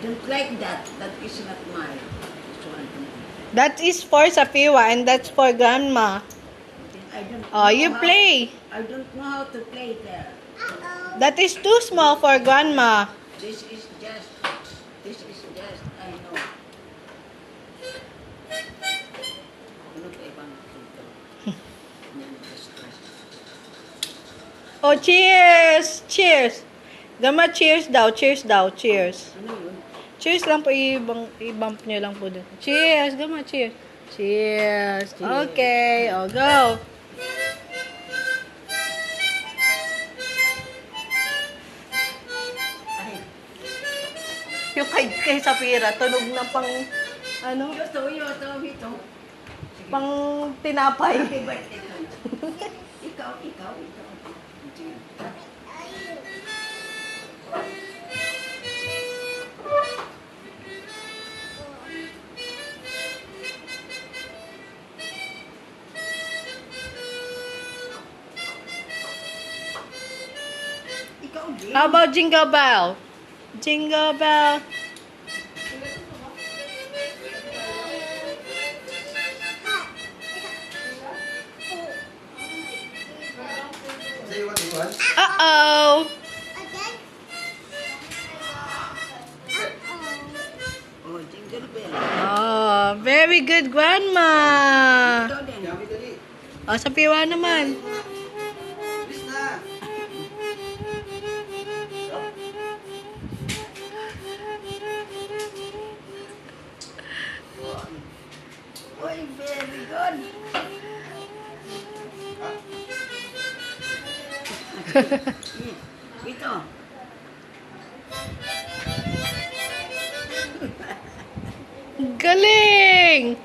don't like that. That is not my. This one. That is for Safiwa and that's for Grandma. I don't Oh, know you how- play. I don't know how to play there. That is too small for Grandma. This is just, I know. Ano pa ibang dito? Yan, basta. Oh, cheers! Cheers! Grandma, cheers daw. Cheers daw. Cheers. Ano yun? Cheers lang po. I-bump nyo lang po dun. Cheers! Grandma, cheers. Cheers. Cheers. Okay. Oh, go. Ay, Yung kay Safira, tunog na pang, ano, ito. pang tinapay. Happy birthday ka na. Ikaw. Sige. Ikaw din. How about Jingle Bell? Jingle Bell. Say what you want. Uh-oh. Oh, jingle bell. Oh, very good, Grandma. Ikaw din. Yummy dali. Oh, Safiwa naman. Please na. Oy, very good. Ito. Galing!